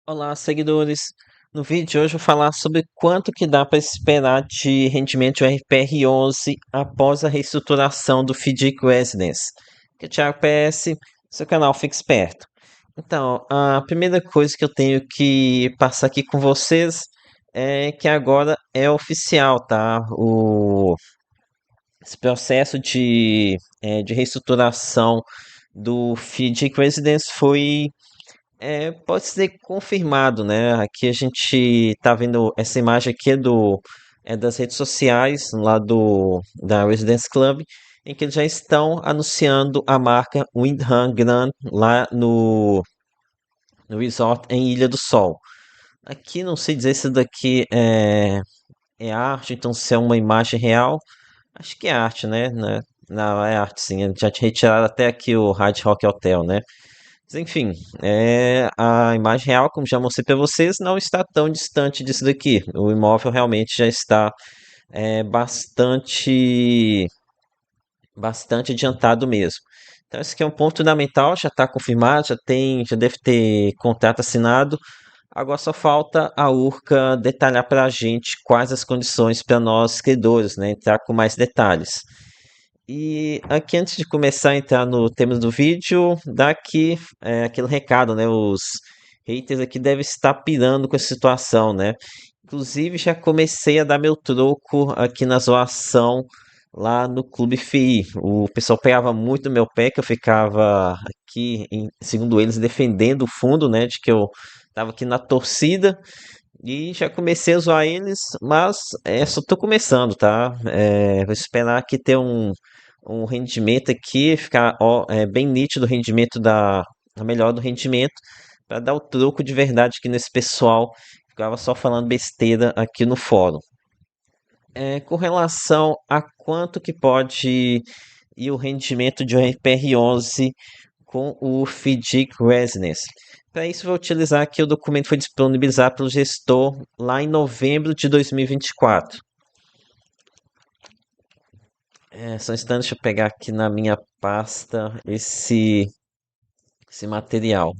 Olá, seguidores. No vídeo de hoje eu vou falar sobre quanto que dá para esperar de rendimento de RPR11 após a reestruturação do FDIC Residence. Que é o Thiago PS, seu canal Fique Esperto. Então, a primeira coisa que eu tenho que passar aqui com vocês é que agora é oficial, tá? Esse processo de reestruturação do FDIC Residence pode ser confirmado, né? Aqui a gente tá vendo essa imagem aqui das redes sociais lá da Residence Club, em que eles já estão anunciando a marca Windham Grand lá no resort em Ilha do Sol. Aqui não sei dizer se daqui é arte, então se é uma imagem real. Acho que é arte, né? Não, é arte sim. Já tinha retirado até aqui o Hard Rock Hotel, né? Mas, enfim, a imagem real, como já mostrei para vocês, não está tão distante disso daqui. O imóvel realmente já está bastante adiantado mesmo. Então, esse aqui é um ponto fundamental, já está confirmado, já deve ter contrato assinado. Agora só falta a Urca detalhar para a gente quais as condições para nós credores, né? Entrar com mais detalhes. E aqui, antes de começar a entrar no tema do vídeo, dá aqui aquele recado, né? Os haters aqui devem estar pirando com essa situação, né? Inclusive, já comecei a dar meu troco aqui na zoação lá no Clube FI. O pessoal pegava muito no meu pé, que eu ficava aqui, segundo eles, defendendo o fundo, né? De que eu tava aqui na torcida. E já comecei a zoar eles, mas só tô começando, tá? Vou esperar aqui ter um rendimento aqui, ficar bem nítido o rendimento a melhor do rendimento, para dar o troco de verdade aqui nesse pessoal que ficava só falando besteira aqui no fórum. Com relação a quanto que pode ir o rendimento de um RPR11 com o FDIC Residence. Para isso, vou utilizar aqui o documento que foi disponibilizado pelo gestor lá em novembro de 2024. Só um instante, deixa eu pegar aqui na minha pasta esse material.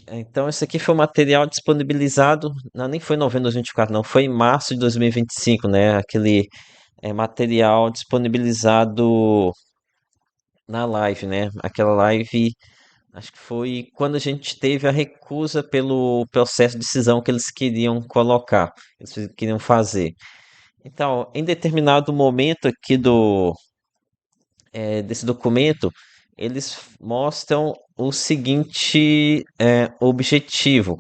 Então, esse aqui foi o material disponibilizado, não, nem foi em novembro de 2024, não, foi em março de 2025, né? Aquele material disponibilizado na live, né? Aquela live, acho que foi quando a gente teve a recusa pelo processo de decisão que eles queriam colocar, eles queriam fazer. Então, em determinado momento aqui desse documento, eles mostram o seguinte objetivo.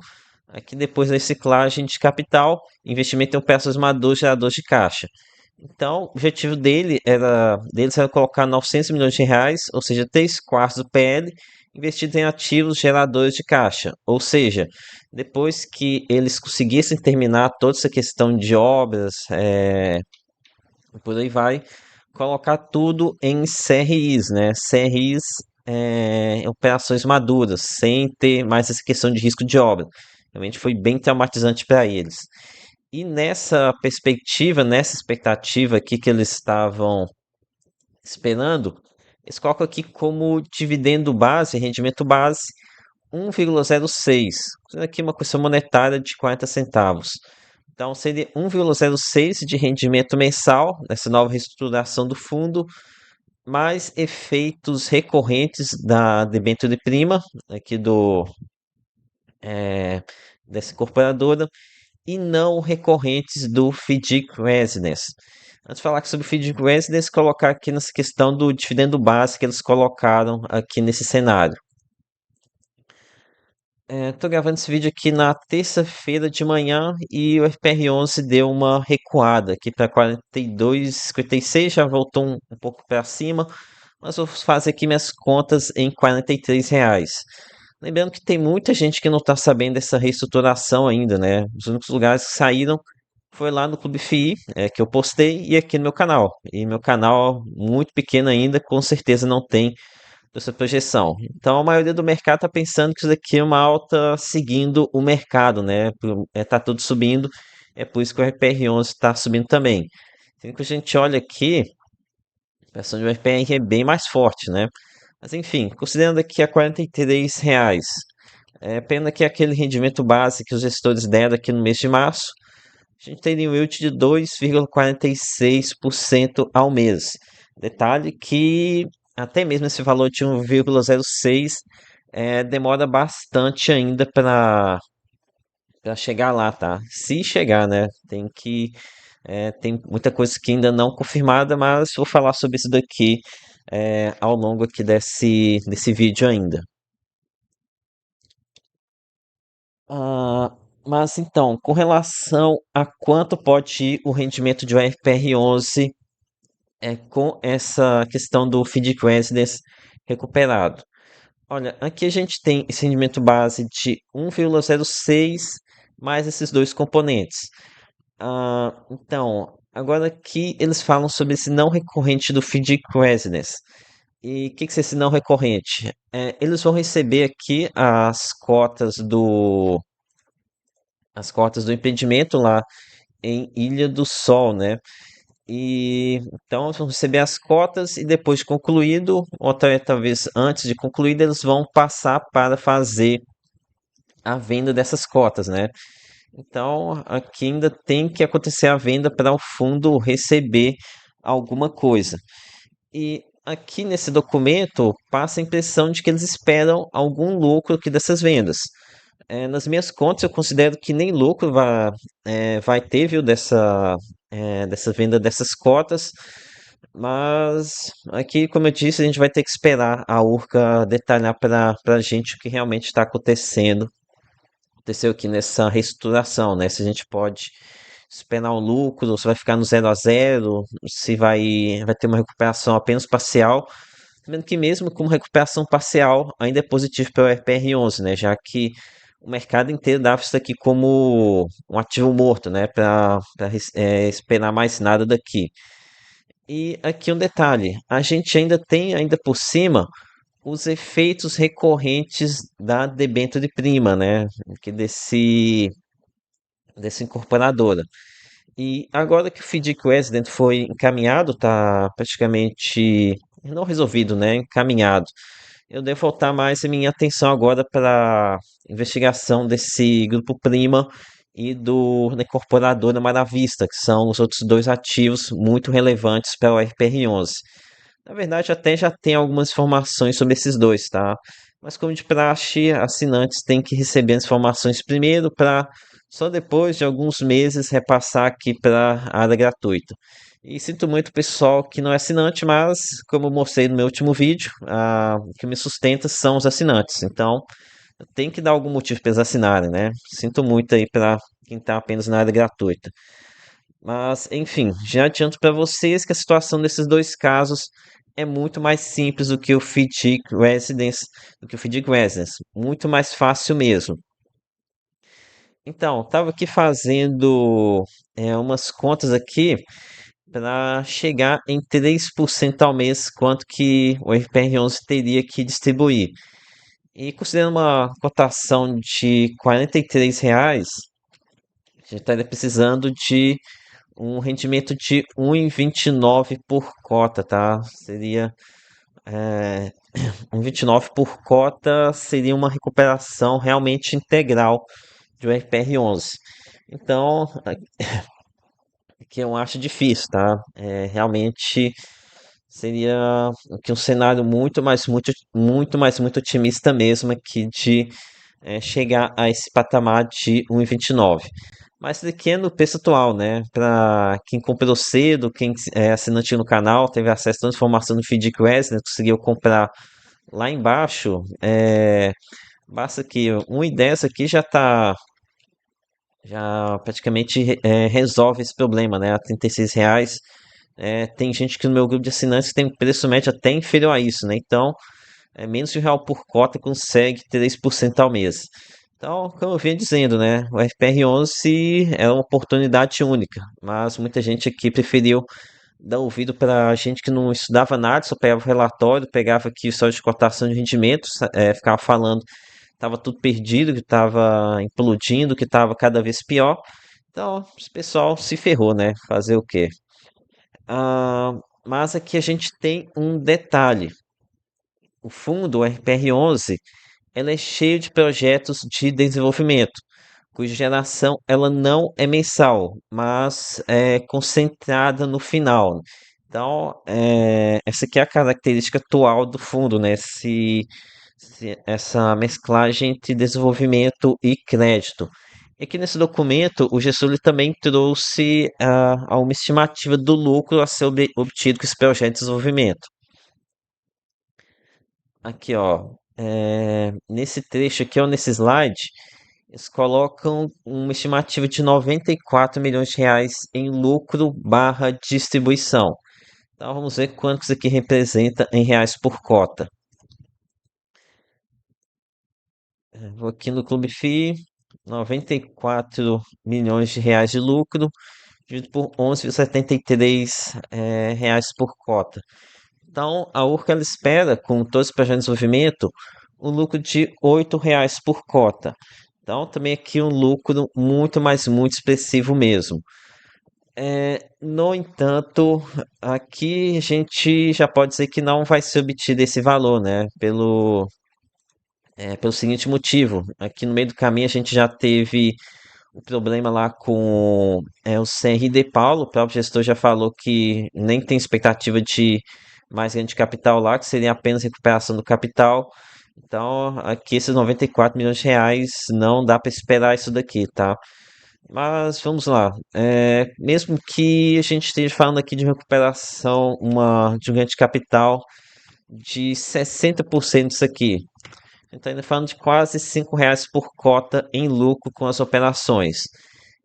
Aqui depois da reciclagem de capital, investimento em operações maduras, geradores de caixa. Então, o objetivo deles era colocar 900 milhões de reais, ou seja, 3 quartos do PL, investidos em ativos geradores de caixa. Ou seja, depois que eles conseguissem terminar toda essa questão de obras, por aí vai, colocar tudo em CRIs, né? CRIs, operações maduras, sem ter mais essa questão de risco de obra. Realmente foi bem traumatizante para eles. E nessa perspectiva, nessa expectativa aqui que eles estavam esperando, eles colocam aqui como dividendo base, rendimento base, 1,06. Usando aqui uma questão monetária de 40 centavos. Então seria 1,06 de rendimento mensal nessa nova reestruturação do fundo, mais efeitos recorrentes da debênture prima aqui eh, dessa incorporadora e não recorrentes do FDIC Residence. Antes de falar sobre o FDIC Residence, colocar aqui nessa questão do dividendo base que eles colocaram aqui nesse cenário. Tô gravando esse vídeo aqui na terça-feira de manhã e o FPR11 deu uma recuada aqui para 42,56, já voltou um pouco para cima, mas vou fazer aqui minhas contas em R$ 43. Lembrando que tem muita gente que não está sabendo dessa reestruturação ainda, né? Os únicos lugares que saíram foi lá no Clube FI, que eu postei, e aqui no meu canal. E meu canal, muito pequeno ainda, com certeza não tem essa projeção. Então, a maioria do mercado está pensando que isso daqui é uma alta seguindo o mercado, né? Tá tudo subindo, é por isso que o RPR11 está subindo também. Sendo que a gente olha aqui, a versão do RPR é bem mais forte, né? Mas enfim, considerando aqui a R$ 43, é pena que aquele rendimento base que os gestores deram aqui no mês de março, a gente teria um yield de 2,46% ao mês. Detalhe que até mesmo esse valor de 1,06 demora bastante ainda para chegar lá, tá? Se chegar, né? Tem muita coisa que ainda não confirmada, mas vou falar sobre isso daqui ao longo aqui desse vídeo ainda. Ah, mas então, com relação a quanto pode ir o rendimento de um RPR11 com essa questão do FDIC Residence recuperado. Olha, aqui a gente tem esse rendimento base de 1,06 mais esses dois componentes. Então, agora aqui eles falam sobre esse não recorrente do FDIC Residence. E o que é esse não recorrente? Eles vão receber aqui as cotas do empreendimento lá em Ilha do Sol, né? E então eles vão receber as cotas e depois de concluído, ou até talvez antes de concluído, eles vão passar para fazer a venda dessas cotas, né? Então aqui ainda tem que acontecer a venda para o fundo receber alguma coisa. E aqui nesse documento passa a impressão de que eles esperam algum lucro aqui dessas vendas. Nas minhas contas, eu considero que nem lucro vai ter, viu, dessa venda dessas cotas. Mas aqui, como eu disse, a gente vai ter que esperar a Urca detalhar para a gente o que realmente está aconteceu aqui nessa reestruturação, né? Se a gente pode esperar um lucro, se vai ficar no 0 a 0, se vai ter uma recuperação apenas parcial. Lembrando que mesmo com recuperação parcial, ainda é positivo para o RPR11, né? Já que o mercado inteiro dava isso aqui como um ativo morto, né? Para esperar mais nada daqui. E aqui um detalhe, a gente ainda tem, ainda por cima, os efeitos recorrentes da debênture prima, né? Que dessa incorporadora. E agora que o FDIC Resident foi encaminhado, tá praticamente não resolvido, né? Encaminhado. Eu devo voltar mais a minha atenção agora para investigação desse grupo Prima e da incorporadora Maravista, que são os outros dois ativos muito relevantes para o RPR11. Na verdade, até já tem algumas informações sobre esses dois, tá? Mas como de praxe, assinantes têm que receber as informações primeiro para só depois de alguns meses repassar aqui para a área gratuita. E sinto muito pessoal que não é assinante, mas como eu mostrei no meu último vídeo, o que me sustenta são os assinantes. Então, tem que dar algum motivo para eles assinarem, né? Sinto muito aí para quem está apenas na área gratuita. Mas, enfim, já adianto para vocês que a situação desses dois casos é muito mais simples do que o FDIC Residence, muito mais fácil mesmo. Então, estava aqui fazendo umas contas aqui para chegar em 3% ao mês, quanto que o RPR11 teria que distribuir. E considerando uma cotação de R$ 43, a gente estaria precisando de um rendimento de 1,29 por cota, tá? Seria 1,29 por cota seria uma recuperação realmente integral de um RPR11. Então, que eu acho difícil, tá? Realmente seria que um cenário muito otimista mesmo aqui de chegar a esse patamar de 1,29. Mas isso daqui é no preço atual, né? Para quem comprou cedo, quem é assinante no canal, teve acesso a toda a informação no FDIC Resident, conseguiu comprar lá embaixo. Basta que 1,10 aqui já praticamente resolve esse problema, né? A R$ 36. Tem gente que no meu grupo de assinantes tem preço médio até inferior a isso, né? Então, menos de R$ 1 por cota consegue 3% ao mês. Então, como eu vinha dizendo, né? O FPR11 é uma oportunidade única, mas muita gente aqui preferiu dar ouvido para gente que não estudava nada, só pegava o relatório, pegava aqui só de cotação de rendimentos, ficava falando que estava tudo perdido, que estava implodindo, que estava cada vez pior. Então, esse pessoal se ferrou, né? Fazer o quê? Mas aqui a gente tem um detalhe. o fundo, o RPR11, ela é cheio de projetos de desenvolvimento, cuja geração ela não é mensal, mas é concentrada no final. Então, essa aqui é a característica atual do fundo, né? Essa mesclagem entre desenvolvimento e crédito. E aqui nesse documento, o gestor ele também trouxe uma estimativa do lucro a ser obtido com esse projeto de desenvolvimento. Aqui, ó, nesse trecho aqui, ó, nesse slide, eles colocam uma estimativa de 94 milhões de reais em lucro barra distribuição. Então vamos ver quanto isso aqui representa em reais por cota. Vou aqui no Clube FI, 94 milhões de reais de lucro, dividido por 11,73 reais por cota. Então, a Urca ela espera, com todos os projetos de desenvolvimento, um lucro de R$ 8 por cota. Então, também aqui um lucro muito, mas muito expressivo mesmo. No entanto, aqui a gente já pode dizer que não vai ser obtido esse valor, né? Pelo seguinte motivo: aqui no meio do caminho a gente já teve o problema lá com o CRD Paulo. O próprio gestor já falou que nem tem expectativa de mais ganho de capital lá, que seria apenas recuperação do capital. Então, aqui esses 94 milhões de reais não dá para esperar isso daqui, tá? Mas vamos lá. Mesmo que a gente esteja falando aqui de recuperação, de um ganho de capital de 60% disso aqui. A gente está ainda falando de quase R$ 5 por cota em lucro com as operações.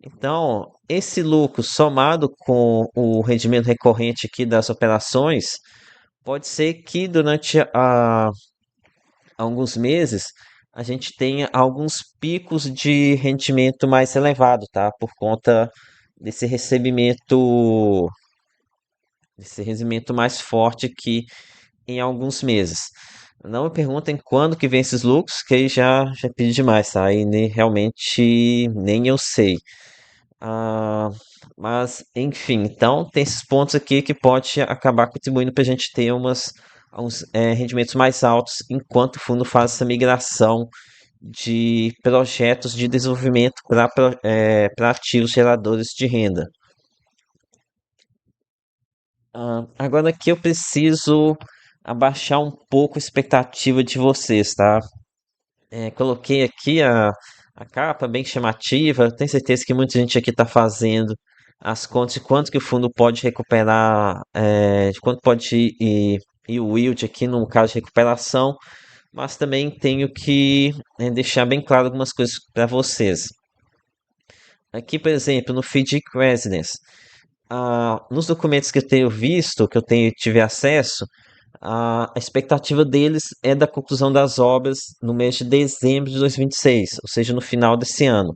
Então, esse lucro somado com o rendimento recorrente aqui das operações, pode ser que durante alguns meses a gente tenha alguns picos de rendimento mais elevado, tá? Por conta desse recebimento mais forte aqui em alguns meses. Não me perguntem quando que vem esses lucros, que aí já pedi demais, tá? Aí realmente nem eu sei. Ah, mas, enfim, então tem esses pontos aqui que pode acabar contribuindo para a gente ter uns rendimentos mais altos enquanto o fundo faz essa migração de projetos de desenvolvimento para ativos geradores de renda. Agora aqui eu preciso abaixar um pouco a expectativa de vocês, tá? Coloquei aqui a capa bem chamativa. Tenho certeza que muita gente aqui está fazendo as contas de quanto que o fundo pode recuperar, de quanto pode ir o yield aqui no caso de recuperação, mas também tenho que deixar bem claro algumas coisas para vocês. Aqui, por exemplo, no FDIC Residence, nos documentos que eu tenho visto, que tive acesso, a expectativa deles é da conclusão das obras no mês de dezembro de 2026, ou seja, no final desse ano.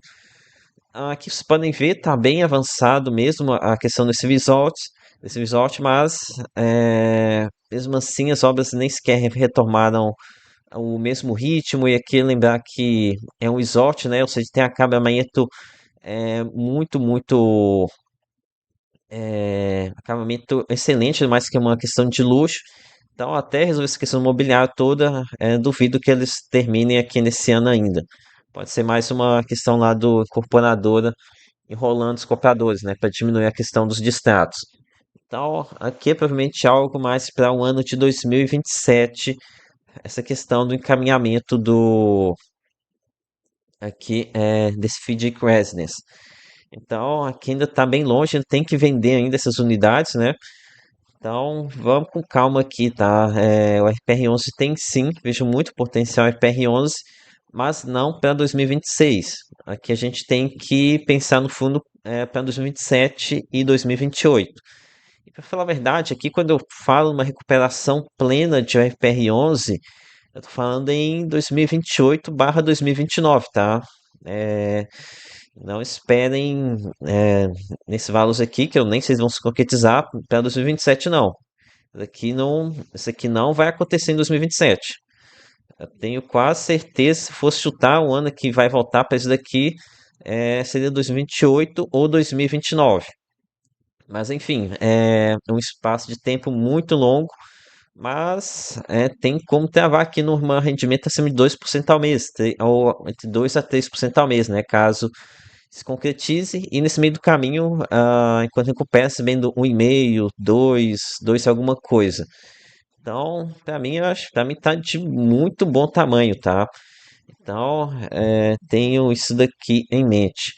Aqui vocês podem ver, está bem avançado mesmo a questão desse resort, mas mesmo assim as obras nem sequer retomaram o mesmo ritmo. E aqui lembrar que é um resort, né? Ou seja, tem acabamento muito, muito acabamento excelente, mais que uma questão de luxo. Então, até resolver essa questão imobiliária toda, duvido que eles terminem aqui nesse ano ainda. Pode ser mais uma questão lá do incorporadora enrolando os compradores, né, para diminuir a questão dos distratos. Então, aqui é provavelmente algo mais para o ano de 2027, essa questão do encaminhamento desse FDIC Residence. Então, aqui ainda está bem longe, ele tem que vender ainda essas unidades, né? Então, vamos com calma aqui, tá? O RPR11 tem sim, vejo muito potencial RPR11, mas não para 2026. Aqui a gente tem que pensar no fundo para 2027 e 2028. E para falar a verdade, aqui quando eu falo uma recuperação plena de RPR11, eu estou falando em 2028/2029, tá? É, não esperem nesse valores aqui, que eu nem sei se vão se concretizar para 2027, não. Isso aqui não vai acontecer em 2027. Eu tenho quase certeza, se fosse chutar o ano que vai voltar para isso daqui, seria 2028 ou 2029. Mas enfim, é um espaço de tempo muito longo mas tem como travar aqui no rendimento acima de 2% ao mês, ou entre 2 a 3% ao mês, né? Caso se concretize, e nesse meio do caminho, enquanto recupera, se vendo 1,5, 2 alguma coisa. Então, para mim, eu acho, para mim tá de muito bom tamanho, tá? Então, tenho isso daqui em mente.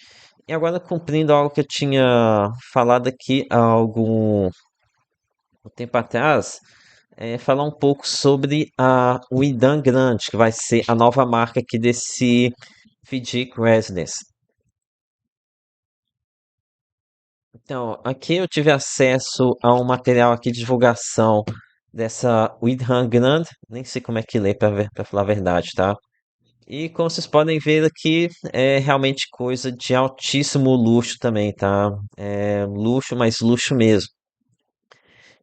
E agora, cumprindo algo que eu tinha falado aqui há algum tempo atrás, falar um pouco sobre o Idan Grande, que vai ser a nova marca aqui desse FDIC Residence. Então, aqui eu tive acesso a um material aqui de divulgação dessa Widhan Grand, nem sei como é que lê para falar a verdade, tá? E como vocês podem ver aqui, é realmente coisa de altíssimo luxo também, tá? É luxo, mas luxo mesmo.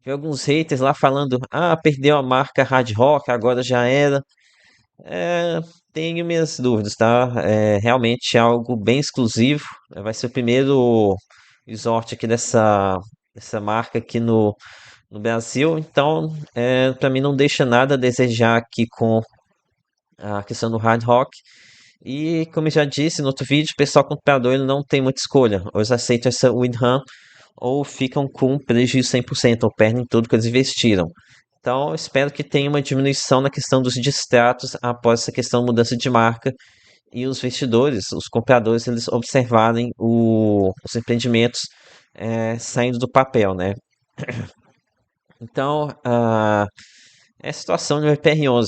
Vi alguns haters lá falando, perdeu a marca Hard Rock, agora já era. É, tenho minhas dúvidas, tá? É realmente algo bem exclusivo. Vai ser o primeiro resort aqui dessa marca aqui no Brasil. Então, para mim não deixa nada a desejar aqui com a questão do Hard Rock. E como eu já disse no outro vídeo, o pessoal comprador ele não tem muita escolha. Ou eles aceitam essa Windham ou ficam com prejuízo 100%, ou perdem tudo que eles investiram. Então, eu espero que tenha uma diminuição na questão dos distratos após essa questão de mudança de marca e os investidores, os compradores, eles observarem os empreendimentos saindo do papel, né? Então, é a situação do IPR11.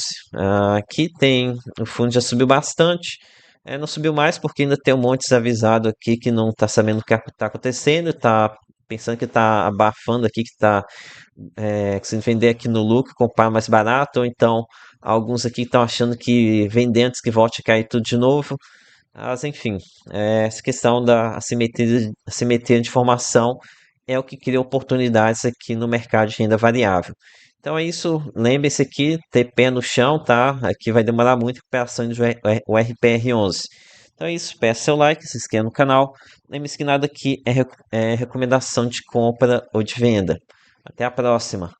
Aqui tem, o fundo já subiu bastante, não subiu mais porque ainda tem um monte desavisado aqui que não está sabendo o que está acontecendo, está pensando que está abafando aqui, que está que se vender aqui no lucro, comprar mais barato, ou então alguns aqui estão achando que vender antes que volte a cair tudo de novo. Mas enfim, essa questão da assimetria de informação é o que cria oportunidades aqui no mercado de renda variável. Então é isso, lembre-se aqui, ter pé no chão, tá? Aqui vai demorar muito para ações do RPR11. Então é isso, peça seu like, se inscreva no canal. Lembre-se que nada aqui é recomendação de compra ou de venda. Até a próxima.